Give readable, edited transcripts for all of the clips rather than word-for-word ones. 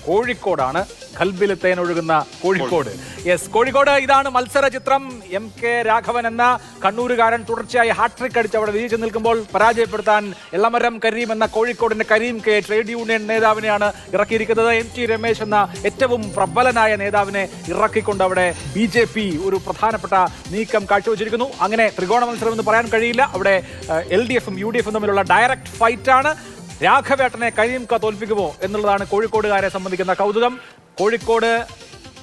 കോഴിക്കോടാണ്. ഖൽബിൽ തേനൊഴുകുന്ന കോഴിക്കോട്. യെസ്, കോഴിക്കോട്. ഇതാണ് മത്സര ചിത്രം. MK രാഘവൻ എന്ന കണ്ണൂരുകാരൻ തുടർച്ചയായി ഹാട്രിക് അടിച്ച് അവിടെ വിജയിച്ചു നിൽക്കുമ്പോൾ പരാജയപ്പെടുത്താൻ എളമരം കരീം എന്ന കോഴിക്കോടിന്റെ കരീം കെ ട്രേഡ് യൂണിയൻ നേതാവിനെയാണ് ഇറക്കിയിരിക്കുന്നത്. MT രമേശ് എന്ന ഏറ്റവും പ്രബലനായ നേതാവിനെ ഇറക്കിക്കൊണ്ട് അവിടെ BJP ഒരു പ്രധാനപ്പെട്ട നീക്കം കാഴ്ചവെച്ചിരിക്കുന്നു. അങ്ങനെ ത്രികോണ മത്സരം എന്ന് പറയാൻ കഴിയില്ല. അവിടെ LDFും UDFും തമ്മിലുള്ള ഡയറക്റ്റ് ഫൈറ്റാണ്. രാഘവേട്ടനെ കരീംക തോൽപ്പിക്കുമോ എന്നുള്ളതാണ് കോഴിക്കോടുകാരെ സംബന്ധിക്കുന്ന കൗതുകം. കോഴിക്കോട്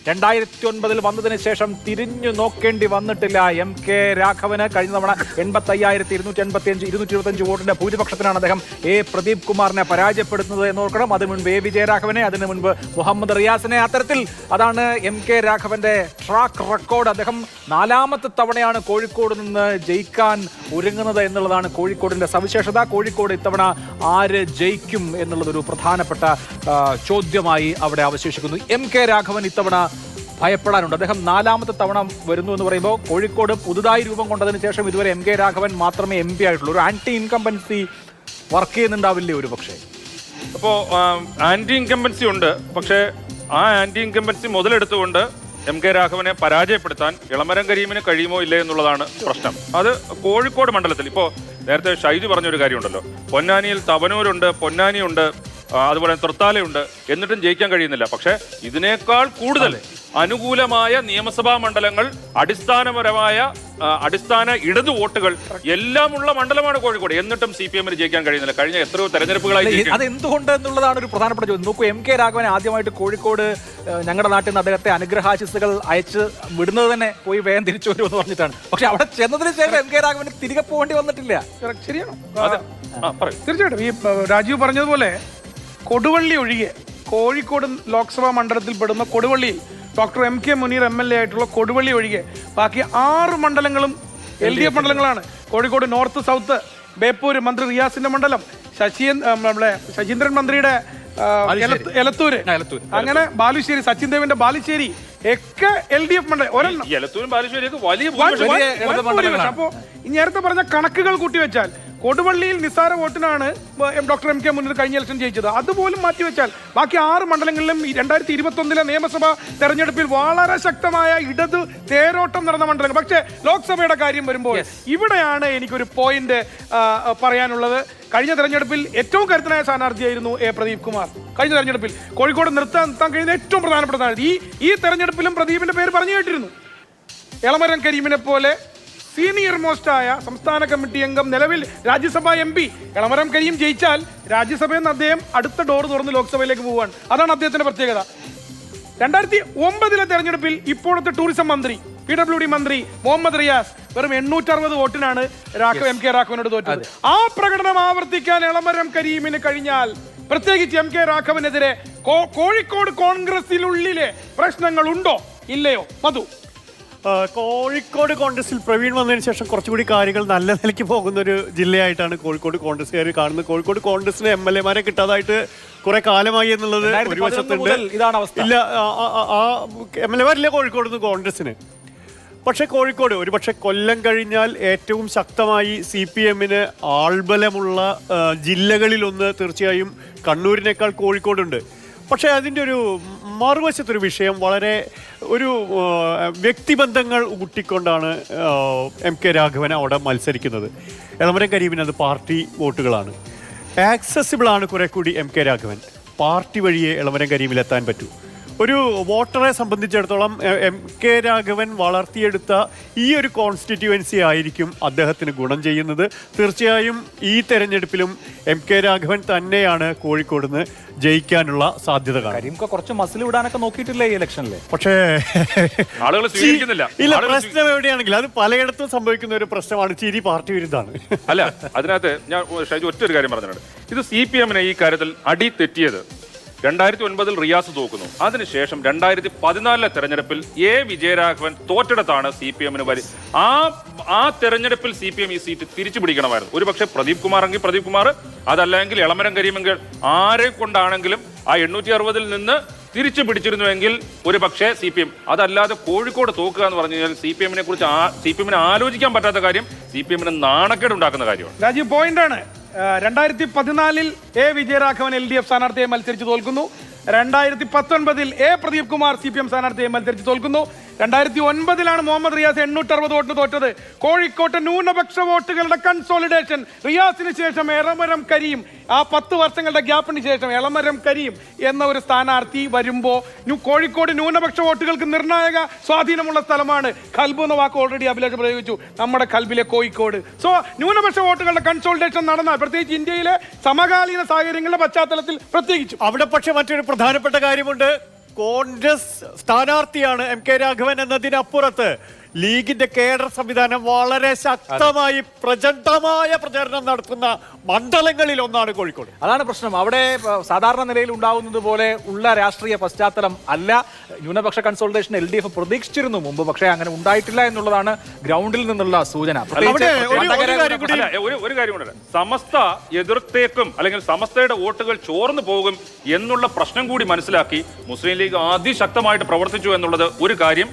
2009 വന്നതിന് ശേഷം തിരിഞ്ഞു നോക്കേണ്ടി വന്നിട്ടില്ല MK രാഘവന്. കഴിഞ്ഞ തവണ 85,225 വോട്ടിന്റെ ഭൂരിപക്ഷത്തിനാണ് അദ്ദേഹം പ്രദീപ് കുമാറിനെ പരാജയപ്പെടുത്തുന്നത് എന്ന് ഓർക്കണം. അതിനു മുൻപ് വിജയരാഘവനെ, അതിനു മുൻപ് മുഹമ്മദ് റിയാസിനെ. അത്തരത്തിൽ അതാണ് MK രാഘവന്റെ ട്രാക്ക് റെക്കോർഡ്. അദ്ദേഹം 4ാമത്തെ തവണയാണ് കോഴിക്കോട് നിന്ന് ജയിക്കാൻ ഒരുങ്ങുന്നത് എന്നുള്ളതാണ് കോഴിക്കോടിന്റെ സവിശേഷത. കോഴിക്കോട് ഇത്തവണ ആര് ജയിക്കും എന്നുള്ളതൊരു പ്രധാനപ്പെട്ട ചോദ്യമായി അവിടെ അവശേഷിക്കുന്നു. MK രാഘവൻ ഇത്തവണ ഭയപ്പെടാനുണ്ട്. അദ്ദേഹം 4ാമത്തെ തവണ വരുന്നു എന്ന് പറയുമ്പോൾ കോഴിക്കോട് പുതുതായി രൂപം കൊണ്ടതിന് ശേഷം ഇതുവരെ MK രാഘവൻ മാത്രമേ MP ആയിട്ടുള്ളൂ. ഒരു ആന്റി ഇൻകംബൻസി വർക്ക് ചെയ്യുന്നുണ്ടാവില്ലേ ഒരു പക്ഷേ? അപ്പോൾ ആന്റി ഇൻകംബൻസി ഉണ്ട്. പക്ഷേ ആ ആന്റി ഇൻകംബൻസി മുതലെടുത്തുകൊണ്ട് MK രാഘവനെ പരാജയപ്പെടുത്താൻ എളമരം കരീമിന് കഴിയുമോ ഇല്ലേ എന്നുള്ളതാണ് പ്രശ്നം. അത് കോഴിക്കോട് മണ്ഡലത്തിൽ ഇപ്പോൾ നേരത്തെ ഷൈജു പറഞ്ഞൊരു കാര്യമുണ്ടല്ലോ, പൊന്നാനിയിൽ തവനൂരുണ്ട്, പൊന്നാനിയുണ്ട്, അതുപോലെ തൃത്താലയുണ്ട്, എന്നിട്ടും ജയിക്കാൻ കഴിയുന്നില്ല. പക്ഷേ ഇതിനേക്കാൾ കൂടുതൽ അനുകൂലമായ നിയമസഭാ മണ്ഡലങ്ങൾ, അടിസ്ഥാന ഇടതു വോട്ടുകൾ എല്ലാമുള്ള മണ്ഡലമാണ് കോഴിക്കോട്. എന്നിട്ടും CPM ജയിക്കാൻ കഴിയുന്നില്ല. കഴിഞ്ഞ എത്രയോ തെരഞ്ഞെടുപ്പുകളായി. അത് എന്തുകൊണ്ട് എന്നുള്ളതാണ് ഒരു പ്രധാനപ്പെട്ട ചോദ്യം. നോക്കൂ, MK രാഘവൻ ആദ്യമായിട്ട് കോഴിക്കോട് ഞങ്ങളുടെ നാട്ടിൽ നിന്ന് അദ്ദേഹത്തെ അനുഗ്രഹാശിസുകൾ അയച്ച് വിടുന്നത് തന്നെ പോയി വേഗം തിരിച്ചു വരുമെന്ന് പറഞ്ഞിട്ടാണ്. പക്ഷെ അവിടെ ചെന്നതിന് ശേഷം MK രാഘവന് തിരികെ പോകേണ്ടി വന്നിട്ടില്ല. ശരിയാണോ? തീർച്ചയായിട്ടും ഈ രാജീവ് പറഞ്ഞതുപോലെ കൊടുവള്ളി ഒഴികെ കോഴിക്കോട് ലോക്സഭാ മണ്ഡലത്തിൽ പെടുന്ന കൊടുവള്ളിയിൽ ഡോക്ടർ MK മുനീർ MLA ആയിട്ടുള്ള കൊടുവള്ളി ഒഴികെ ബാക്കി 6 മണ്ഡലങ്ങളും LDF മണ്ഡലങ്ങളാണ്. കോഴിക്കോട് നോർത്ത്, സൗത്ത്, ബേപ്പൂര് മന്ത്രി റിയാസിന്റെ മണ്ഡലം, ശശീന്ദ്രൻ മന്ത്രിയുടെ എലത്തൂര്, അങ്ങനെ ബാലുശ്ശേരി, സച്ചിൻ ദേവിന്റെ ബാലുശ്ശേരി ഒക്കെ LDF മണ്ഡലം. അപ്പോ നേരത്തെ പറഞ്ഞ കണക്കുകൾ കൂട്ടിവെച്ചാൽ കൊടുവള്ളിയിൽ നിസ്സാര വോട്ടിനാണ് ഡോക്ടർ MK മുനീർ കഴിഞ്ഞ ഇലക്ഷൻ ജയിച്ചത്. അതുപോലും മാറ്റിവെച്ചാൽ ബാക്കി 6 മണ്ഡലങ്ങളിലും 2021 നിയമസഭാ തെരഞ്ഞെടുപ്പിൽ വളരെ ശക്തമായ ഇടത് തേരോട്ടം നടന്ന മണ്ഡലങ്ങൾ. പക്ഷേ ലോക്സഭയുടെ കാര്യം വരുമ്പോൾ ഇവിടെയാണ് എനിക്കൊരു പോയിന്റ് പറയാനുള്ളത്. കഴിഞ്ഞ തെരഞ്ഞെടുപ്പിൽ ഏറ്റവും കരുത്തനായ സ്ഥാനാർത്ഥിയായിരുന്നു പ്രദീപ് കുമാർ. കഴിഞ്ഞ തെരഞ്ഞെടുപ്പിൽ കോഴിക്കോട് നിർത്താൻ കഴിയുന്ന ഏറ്റവും പ്രധാനപ്പെട്ട ഈ തെരഞ്ഞെടുപ്പിലും പ്രദീപിന്റെ പേര് പറഞ്ഞു കേട്ടിരുന്നു. എളമരം കരീമിനെ പോലെ സീനിയർ മോസ്റ്റ് ആയ സംസ്ഥാന കമ്മിറ്റി അംഗം, നിലവിൽ രാജ്യസഭാ MP എളമരം കരീം ജയിച്ചാൽ രാജ്യസഭയിൽ നിന്ന് അദ്ദേഹം അടുത്ത ഡോർ തുറന്ന് ലോക്സഭയിലേക്ക് പോവുകയാണ്. അതാണ് അദ്ദേഹത്തിന്റെ പ്രത്യേകത. 2009 തെരഞ്ഞെടുപ്പിൽ ഇപ്പോഴത്തെ ടൂറിസം മന്ത്രി, PWD മന്ത്രി മുഹമ്മദ് റിയാസ് വെറും 860 വോട്ടിനാണ് MK രാഘവനോട് തോറ്റത്. ആ പ്രകടനം ആവർത്തിക്കാൻ എളമരം കരീമിന് കഴിഞ്ഞാൽ, പ്രത്യേകിച്ച് MK രാഘവനെതിരെ കോഴിക്കോട് കോൺഗ്രസിനുള്ളിലെ പ്രശ്നങ്ങൾ ഉണ്ടോ ഇല്ലയോ? മധു, കോഴിക്കോട് കോൺഗ്രസിൽ പ്രവീൺ വന്നതിന് ശേഷം കുറച്ചുകൂടി കാര്യങ്ങൾ നല്ല നിലയ്ക്ക് പോകുന്ന ഒരു ജില്ലയായിട്ടാണ് കോഴിക്കോട് കോൺഗ്രസ്സുകാർ കാണുന്നത്. കോഴിക്കോട് കോൺഗ്രസിന് MLA-മാരെ കിട്ടാതായിട്ട് കുറെ കാലമായി എന്നുള്ളത് ഒരു വശത്തുണ്ട്. ഇല്ല, ആ MLA-മാരില്ല കോഴിക്കോട് നിന്ന് കോൺഗ്രസിന്. പക്ഷേ കോഴിക്കോട് ഒരുപക്ഷെ കൊല്ലം കഴിഞ്ഞാൽ ഏറ്റവും ശക്തമായി CPM-ന് ആൾബലമുള്ള ജില്ലകളിലൊന്ന് തീർച്ചയായും കണ്ണൂരിനേക്കാൾ കോഴിക്കോടുണ്ട്. പക്ഷേ അതിൻ്റെ ഒരു മറുവശത്തൊരു വിഷയം, വളരെ ഒരു വ്യക്തിബന്ധങ്ങൾ ഊട്ടിക്കൊണ്ടാണ് MK രാഘവൻ അവിടെ മത്സരിക്കുന്നത്. എളമരം കരീമിന് അത് പാർട്ടി വോട്ടുകളാണ്. ആക്സസിബിളാണ് കുറെ കൂടി MK രാഘവൻ. പാർട്ടി വഴിയേ എളമരം കരീമിലെത്താൻ പറ്റൂ. ഒരു വോട്ടറെ സംബന്ധിച്ചിടത്തോളം MK രാഘവൻ വളർത്തിയെടുത്ത ഈ ഒരു കോൺസ്റ്റിറ്റ്യുവൻസി ആയിരിക്കും അദ്ദേഹത്തിന് ഗുണം ചെയ്യുന്നത്. തീർച്ചയായും ഈ തെരഞ്ഞെടുപ്പിലും MK രാഘവൻ തന്നെയാണ് കോഴിക്കോട് നിന്ന് ജയിക്കാനുള്ള സാധ്യത കാണും. കുറച്ച് മസിൽ വിടാനൊക്കെ നോക്കിയിട്ടില്ല ഈ ഇലക്ഷനിൽ. പക്ഷേ ഇല്ല, പ്രശ്നം എവിടെയാണെങ്കിൽ അത് പലയിടത്തും സംഭവിക്കുന്ന ഒരു പ്രശ്നമാണ്. ചിരി പാർട്ടി വിരുദ്ധാണ്. അല്ല, അതിനകത്ത് ഞാൻ ഒറ്റൊരു കാര്യം പറഞ്ഞിട്ടുണ്ട്. ഇത് CPM-നെ ഈ കാര്യത്തിൽ അടി തെറ്റിയത് 2009 റിയാസ് തോക്കുന്നു. അതിനുശേഷം 2014 തെരഞ്ഞെടുപ്പിൽ വിജയരാഘവൻ തോറ്റെടുത്താണ് CPM-ന് ആ തെരഞ്ഞെടുപ്പിൽ CPM ഈ സീറ്റ് തിരിച്ചു പിടിക്കണമായിരുന്നു. ഒരു പക്ഷേ പ്രദീപ് കുമാർ എങ്കിൽ പ്രദീപ് കുമാർ, അതല്ലെങ്കിൽ എളമരം കരീമെങ്കിൽ ആരെ കൊണ്ടാണെങ്കിലും ആ 860 നിന്ന് തിരിച്ചു പിടിച്ചിരുന്നുവെങ്കിൽ ഒരു പക്ഷേ CPM. അതല്ലാതെ കോഴിക്കോട് തോക്കുക എന്ന് പറഞ്ഞു കഴിഞ്ഞാൽ CPM-നെ കുറിച്ച് CPM-ന് ആലോചിക്കാൻ പറ്റാത്ത കാര്യം, CPM-ന് നാണക്കേട് ഉണ്ടാക്കുന്ന കാര്യമാണ്. രാജീവ്, പോയിന്റാണ്. 2014 വിജയരാഘവൻ LDF സ്ഥാനാർത്ഥിയെ മത്സരിച്ച് തോൽക്കുന്നു. 2019 എ പ്രദീപ് കുമാർ CPM സ്ഥാനാർത്ഥിയെ മത്സരിച്ച് തോൽക്കുന്നു. 2009 മുഹമ്മദ് റിയാസ് 860 വോട്ടിന് തോറ്റത്. കോഴിക്കോട്ട് ന്യൂനപക്ഷ വോട്ടുകളുടെ കൺസോളിഡേഷൻ, റിയാസിന് ശേഷം എളമരം കരീം, ആ 10 വർഷങ്ങളുടെ ഗ്യാപ്പിന് ശേഷം എളമരം കരീം എന്ന ഒരു സ്ഥാനാർത്ഥി വരുമ്പോൾ കോഴിക്കോട് ന്യൂനപക്ഷ വോട്ടുകൾക്ക് നിർണായക സ്വാധീനമുള്ള സ്ഥലമാണ്. ഖൽബ് എന്ന വാക്ക് ഓൾറെഡി അഭിലാഷ് പ്രയോഗിച്ചു. നമ്മുടെ ഖൽബിലെ കോഴിക്കോട്. സോ ന്യൂനപക്ഷ വോട്ടുകളുടെ കൺസോളിഡേഷൻ നടന്നാൽ, പ്രത്യേകിച്ച് ഇന്ത്യയിലെ സമകാലീന സാഹചര്യങ്ങളുടെ പശ്ചാത്തലത്തിൽ പ്രത്യേകിച്ചും. അവിടെ പക്ഷെ മറ്റൊരു പ്രധാനപ്പെട്ട കാര്യമുണ്ട്. കോൺഗ്രസ് സ്ഥാനാർത്ഥിയാണ് MK രാഘവൻ എന്നതിനപ്പുറത്ത് ലീഗിന്റെ കേഡർ സംവിധാനം വളരെ ശക്തമായി പ്രചണ്ഡമായ പ്രചാരണം നടത്തുന്ന മണ്ഡലങ്ങളിൽ ഒന്നാണ് കോഴിക്കോട്. അതാണ് പ്രശ്നം. അവിടെ സാധാരണ നിലയിൽ ഉണ്ടാവുന്നത് പോലെ ഉള്ള രാഷ്ട്രീയ പശ്ചാത്തലം അല്ല. ന്യൂനപക്ഷ കൺസോൾട്ടേഷൻ LDF പ്രതീക്ഷിച്ചിരുന്നു മുമ്പ്, പക്ഷേ അങ്ങനെ ഉണ്ടായിട്ടില്ല എന്നുള്ളതാണ് ഗ്രൗണ്ടിൽ നിന്നുള്ള സൂചന. ഒരു കാര്യം കൂടെ, സമസ്ത എതിർത്തേക്കും അല്ലെങ്കിൽ സമസ്തയുടെ വോട്ടുകൾ ചോർന്നു പോകും എന്നുള്ള പ്രശ്നം കൂടി മനസ്സിലാക്കി മുസ്ലിം ലീഗ് അതിശക്തമായിട്ട് പ്രവർത്തിച്ചു എന്നുള്ളത് ഒരു കാര്യം.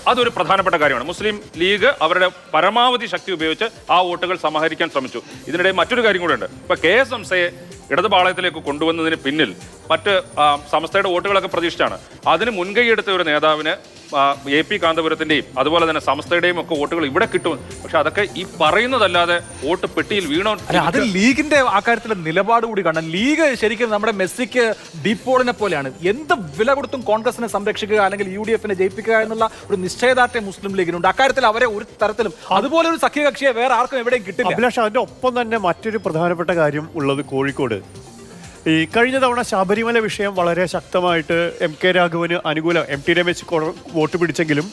അതൊരു പ്രധാനപ്പെട്ട കാര്യമാണ്. മുസ്ലിം ലീഗ് അവരുടെ പരമാവധി ശക്തി ഉപയോഗിച്ച് ആ വോട്ടുകൾ സമാഹരിക്കാൻ ശ്രമിച്ചു. ഇതിനിടെ മറ്റൊരു കാര്യം കൂടെ ഉണ്ട്. ഇപ്പൊ KS ഹംസയെ ഇടതുപാളയത്തിലേക്ക് കൊണ്ടുവന്നതിന് പിന്നിൽ മറ്റ് സമസ്തയുടെ വോട്ടുകളൊക്കെ പ്രതീക്ഷിച്ചാണ്. അതിന് മുൻകൈയെടുത്ത ഒരു നേതാവിന് AP കാന്തപുരത്തിന്റെയും അതുപോലെ തന്നെ സമസ്തയുടെയും ഒക്കെ വോട്ടുകൾ ഇവിടെ കിട്ടും. പക്ഷെ അതൊക്കെ ഈ പറയുന്നതല്ലാതെ വോട്ട് പെട്ടിയിൽ വീണോ. അത് ലീഗിന്റെ ആ കാര്യത്തിലെ നിലപാട് കൂടി കാണാം. ലീഗ് ശരിക്കും നമ്മുടെ മെസ്സിക്ക് ഡീപ്പോളിനെ പോലെയാണ്. എന്ത് വില കൊടുത്തും കോൺഗ്രസിനെ സംരക്ഷിക്കുക അല്ലെങ്കിൽ UDF-നെ ജയിപ്പിക്കുക എന്നുള്ള ഒരു നിശ്ചയദാർഢ്യം മുസ്ലിം ലീഗിനുണ്ട്. അക്കാര്യത്തിൽ അവരെ ഒരു തരത്തിലും അതുപോലെ ഒരു സഖ്യകക്ഷിയെ വേറെ ആർക്കും എവിടെയും കിട്ടില്ല. അഭിലാഷ്, അതിന്റെ ഒപ്പം തന്നെ മറ്റൊരു പ്രധാനപ്പെട്ട കാര്യം ഉള്ളത് കോഴിക്കോട്. ഈ കഴിഞ്ഞ തവണ ശബരിമല വിഷയം വളരെ ശക്തമായിട്ട് MK രാഘവന് അനുകൂലം MT രമേശ് വോട്ട് പിടിച്ചെങ്കിലും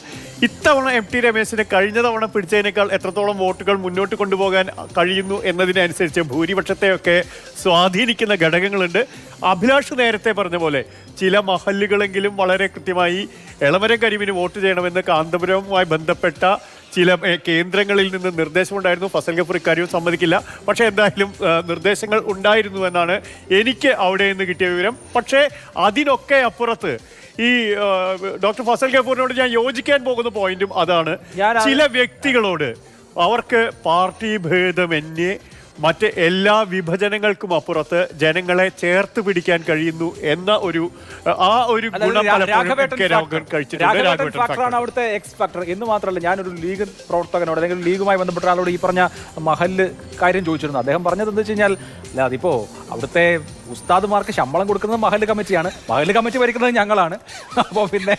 ഇത്തവണ MT രമേശിനെ കഴിഞ്ഞ തവണ പിടിച്ചതിനേക്കാൾ എത്രത്തോളം വോട്ടുകൾ മുന്നോട്ട് കൊണ്ടുപോകാൻ കഴിയുന്നു എന്നതിനനുസരിച്ച് ഭൂരിപക്ഷത്തെയൊക്കെ സ്വാധീനിക്കുന്ന ഘടകങ്ങളുണ്ട്. അഭിലാഷ് നേരത്തെ പറഞ്ഞ പോലെ ചില മഹല്ലുകളെങ്കിലും വളരെ കൃത്യമായി എളമരം കരീമിന് വോട്ട് ചെയ്യണമെന്ന് കാന്തപുരവുമായി ബന്ധപ്പെട്ട ചില കേന്ദ്രങ്ങളിൽ നിന്ന് നിർദ്ദേശമുണ്ടായിരുന്നു. ഫസൽ ഗഫൂർ ഇക്കാര്യവും സമ്മതിക്കില്ല. പക്ഷേ എന്തായാലും നിർദ്ദേശങ്ങൾ ഉണ്ടായിരുന്നു എന്നാണ് എനിക്ക് അവിടെ നിന്ന് കിട്ടിയ വിവരം. പക്ഷേ അതിനൊക്കെ അപ്പുറത്ത് ഈ ഡോക്ടർ ഫസൽ ഗഫൂറിനോട് ഞാൻ യോജിക്കാൻ പോകുന്ന പോയിന്റും അതാണ്. ചില വ്യക്തികളോട് അവർക്ക് പാർട്ടി ഭേദമന്യേ മറ്റ് എല്ലാ വിഭജനങ്ങൾക്കും അപ്പുറത്ത് ജനങ്ങളെ ചേർത്ത് പിടിക്കാൻ കഴിയുന്നു എന്ന ഒരു ഗുണം ഫാക്ടറാണ് അവിടുത്തെ എക്സ് ഫാക്ടർ എന്ന് മാത്രമല്ല. ഞാനൊരു ലീഗ് പ്രവർത്തകനോട് അല്ലെങ്കിൽ ലീഗുമായി ബന്ധപ്പെട്ട ആളോട് ഈ പറഞ്ഞ മഹല്ല് കാര്യം ചോദിച്ചിരുന്നു. അദ്ദേഹം പറഞ്ഞത് എന്താ വെച്ച് കഴിഞ്ഞാൽ, അല്ല അതിപ്പോ അവിടുത്തെ ഉസ്താദുമാർക്ക് ശമ്പളം കൊടുക്കുന്നത് മഹല്ല് കമ്മിറ്റിയാണ്, മഹല്ല് കമ്മിറ്റി ഭരിക്കുന്നത് ഞങ്ങളാണ്. അപ്പോൾ പിന്നെ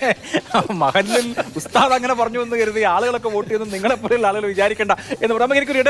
മഹല്ലിൽ ഉസ്താദ് അങ്ങനെ പറഞ്ഞു എന്ന് കരുതി ആളുകളൊക്കെ വോട്ട് ചെയ്യുന്നത് നിങ്ങളെപ്പോലുള്ള ആളുകൾ വിചാരിക്കേണ്ട എന്ന് പറയുമ്പോൾ എനിക്കൊരു